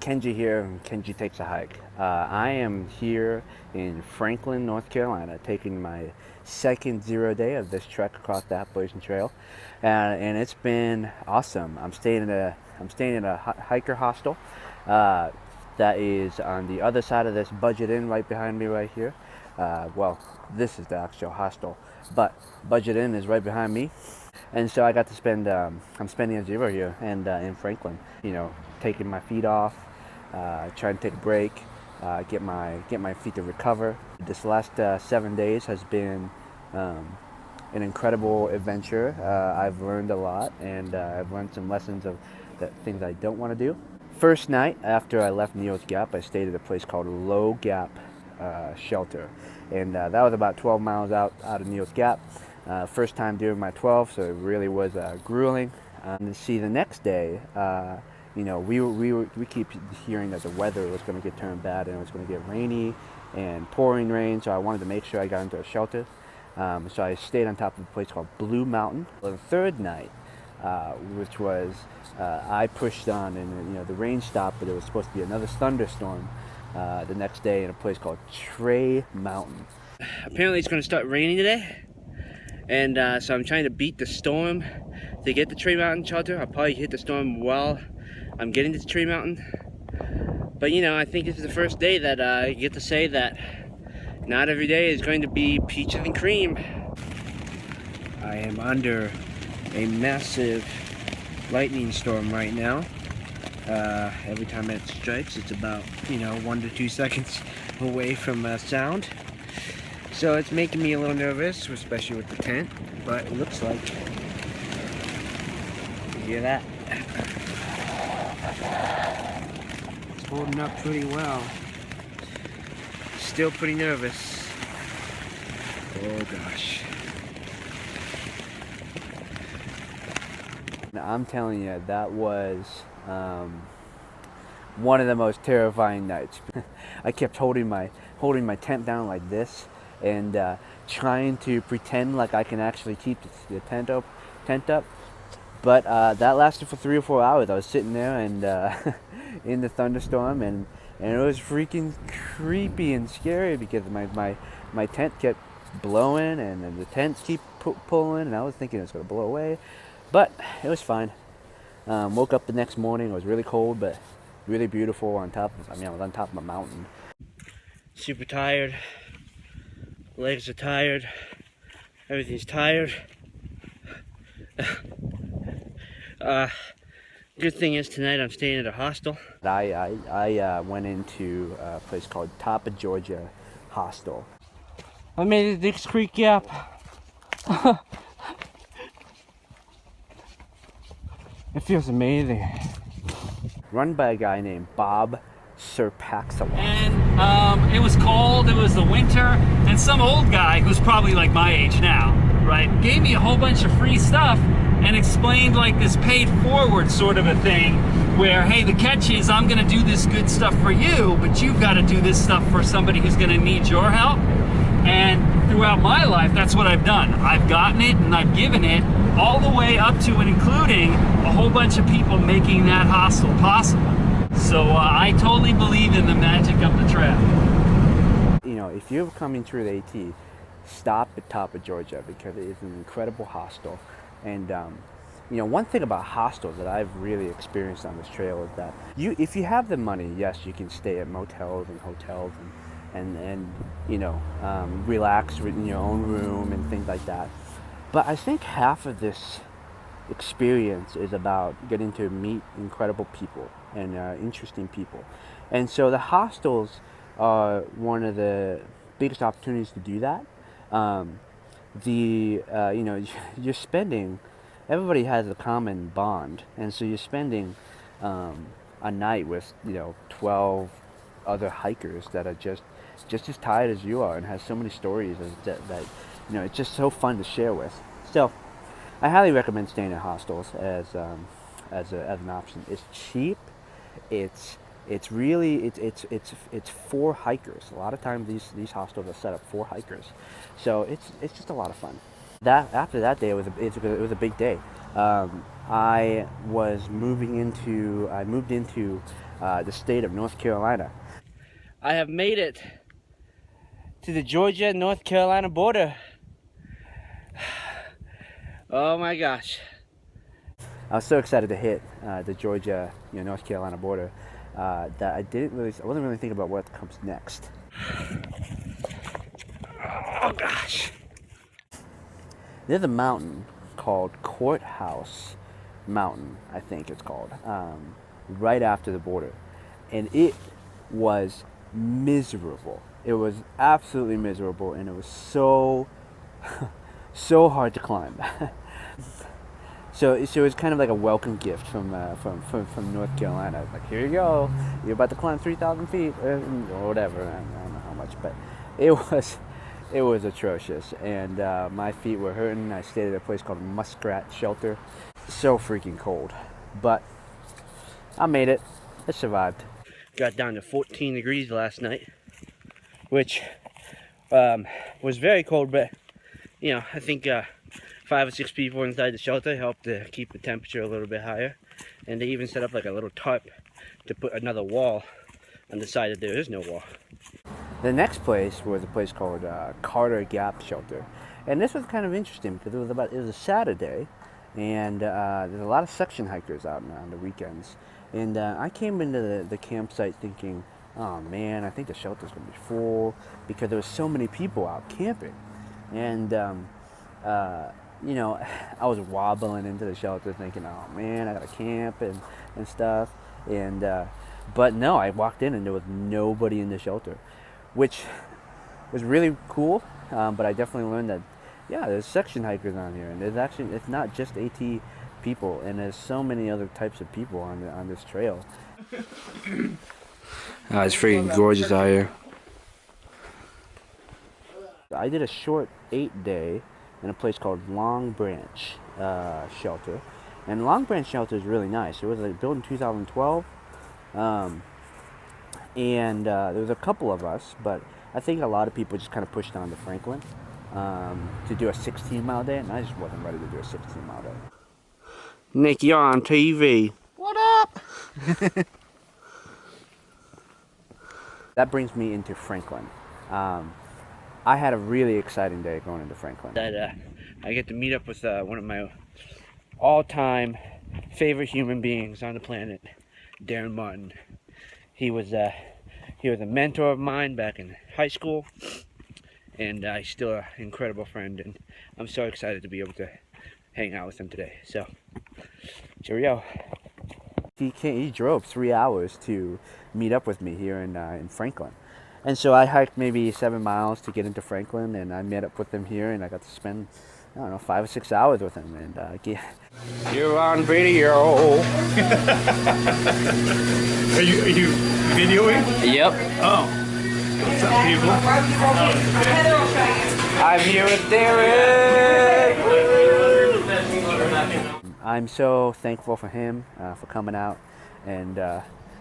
Kenji here, and Kenji Takes a Hike. I am here in Franklin, North Carolina, taking my second 0 day of this trek across the Appalachian Trail, and it's been awesome. I'm staying in a hiker hostel that is on the other side of this Budget Inn right behind me right here. Well, this is the actual hostel, but Budget Inn is right behind me. And so I got to spend, I'm spending a 0 here and in Franklin, taking my feet off, trying to take a break, get my feet to recover. This last 7 days has been an incredible adventure. I've learned a lot, and I've learned some lessons of the things I don't want to do. First night after I left Neel's Gap, I stayed at a place called Low Gap Shelter, and that was about 12 miles out of Neel's Gap. First time doing my 12, so it really was grueling. And see, the next day, we keep hearing that the weather was going to get turned bad and it was going to get rainy and pouring rain. So I wanted to make sure I got into a shelter. So I stayed on top of a place called Blue Mountain. The third night, which was I pushed on, and the rain stopped, but it was supposed to be another thunderstorm the next day in a place called Trey Mountain. Apparently, it's going to start raining today. And so I'm trying to beat the storm to get to Tree Mountain shelter. I'll probably hit the storm while I'm getting to Tree Mountain. But I think this is the first day that I get to say that not every day is going to be peaches and cream. I am under a massive lightning storm right now. Every time it strikes, it's about 1 to 2 seconds away from sound. So it's making me a little nervous, especially with the tent, but it looks like, you hear that? It's holding up pretty well. Still pretty nervous. Oh gosh. Now, I'm telling you, that was one of the most terrifying nights. I kept holding my tent down like this, and trying to pretend like I can actually keep the tent up. But that lasted for 3 or 4 hours. I was sitting there and in the thunderstorm, and it was freaking creepy and scary because my tent kept blowing, and then the tents keep pulling, and I was thinking it was going to blow away. But it was fine. Woke up the next morning. It was really cold, but really beautiful I was on top of a mountain. Super tired. Legs are tired. Everything's tired. Good thing is tonight I'm staying at a hostel. I went into a place called Top of Georgia Hostel. I made it to Dix Creek Gap. It feels amazing. Run by a guy named Bob Serpaxala. And it was cold, it was the winter, and some old guy who's probably like my age now, right, gave me a whole bunch of free stuff and explained like this paid forward sort of a thing where, hey, the catch is I'm gonna do this good stuff for you, but you've got to do this stuff for somebody who's gonna need your help. And throughout my life, that's what I've done. I've gotten it and I've given it all the way up to and including a whole bunch of people making that hostel possible. So I totally believe in the magic of the trail. If you're coming through the AT, stop at Top of Georgia because it is an incredible hostel. And one thing about hostels that I've really experienced on this trail is that if you have the money, yes, you can stay at motels and hotels and relax in your own room and things like that. But I think half of this experience is about getting to meet incredible people and interesting people. And so the hostels are one of the biggest opportunities to do that. You're spending, everybody has a common bond, and so you're spending a night with 12 other hikers that are just as tired as you are and has so many stories that it's just so fun to share with. So I highly recommend staying at hostels as an option. It's cheap. It's for hikers. A lot of times these hostels are set up for hikers, so it's just a lot of fun. After that day, it was a big day. I moved into the state of North Carolina. I have made it to the Georgia-North Carolina border. Oh my gosh. I was so excited to hit the Georgia, North Carolina border that I wasn't really thinking about what comes next. Oh gosh. There's a mountain called Courthouse Mountain, I think it's called, right after the border. And it was miserable. It was absolutely miserable, and it was so hard to climb. So it's kind of like a welcome gift from North Carolina. Like, here you go, you're about to climb 3,000 feet or whatever. I don't know how much, but it was atrocious, and my feet were hurting. I stayed at a place called Muskrat Shelter. So freaking cold, but I made it. I survived. Got down to 14 degrees last night, which was very cold, but I think 5 or 6 people inside the shelter helped to keep the temperature a little bit higher, and they even set up like a little tarp to put another wall on the side that there is no wall. The next place was a place called Carter Gap Shelter, and this was kind of interesting because it was a Saturday, and there's a lot of section hikers out on the weekends, and I came into the campsite thinking, oh man, I think the shelter's gonna be full because there was so many people out camping, and I was wobbling into the shelter thinking, oh man, I gotta camp and stuff, and but no, I walked in and there was nobody in the shelter, which was really cool, but I definitely learned that, yeah, there's section hikers on here, and it's not just AT people, and there's so many other types of people on this trail. It's freaking gorgeous out here. I did a short 8-day in a place called Long Branch Shelter, and Long Branch Shelter is really nice. It was built in 2012, and there was a couple of us, but I think a lot of people just kind of pushed on to Franklin to do a 16-mile day, and I just wasn't ready to do a 16-mile day. Nick, you're on TV. What up? That brings me into Franklin. I had a really exciting day going into Franklin. I get to meet up with one of my all-time favorite human beings on the planet, Darren Martin. He was a mentor of mine back in high school, and he's still an incredible friend, and I'm so excited to be able to hang out with him today. So, cheerio. He drove 3 hours to meet up with me here in Franklin. And so I hiked maybe 7 miles to get into Franklin, and I met up with him here, and I got to spend, 5 or 6 hours with him. And you're on video. Are you videoing? Yep. Oh. What's up, people? I'm here with Darren. I'm so thankful for him for coming out and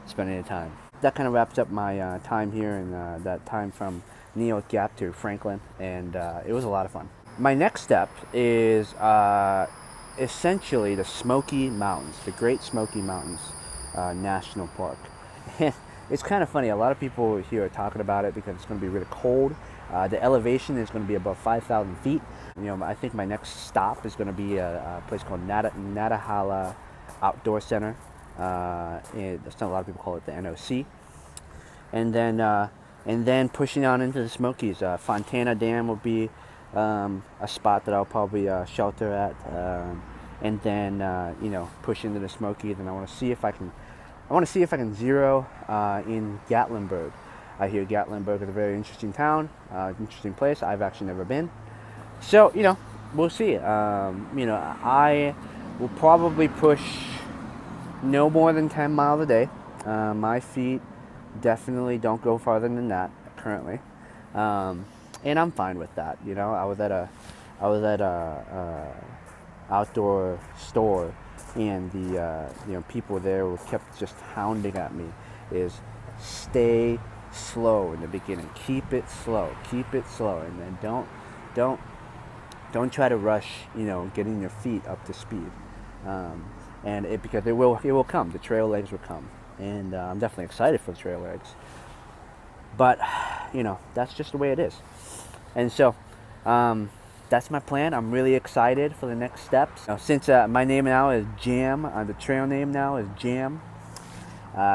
spending the time. That kind of wraps up my time here and that time from Neel Gap to Franklin, and it was a lot of fun. My next step is essentially the Smoky Mountains, the Great Smoky Mountains National Park. It's kind of funny, a lot of people here are talking about it because it's going to be really cold. The elevation is going to be above 5,000 feet. I think my next stop is going to be a place called Natahala Outdoor Center. That's not a lot of people call it the NOC. And then pushing on into the Smokies, Fontana Dam will be a spot that I'll probably shelter at, and then push into the Smokies. And I want to see if I can zero in Gatlinburg. I hear Gatlinburg is a very interesting town, interesting place. I've actually never been, so we'll see. I will probably push no more than 10 miles a day. My feet definitely don't go farther than that currently, and I'm fine with that. I was at a outdoor store, and the people there kept just hounding at me, is stay slow in the beginning, keep it slow, and then don't try to rush getting your feet up to speed, and because it will come, the trail legs will come, and I'm definitely excited for the trail legs. But you know, that's just the way it is. And so that's my plan. I'm really excited for the next steps. Now, since my name now is Jam, the trail name now is Jam.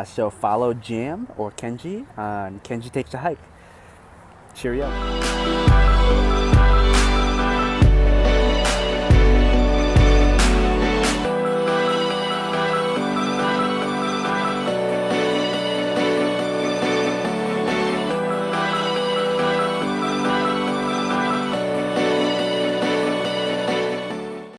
So follow Jam or Kenji on Kenji Takes a Hike. Cheerio.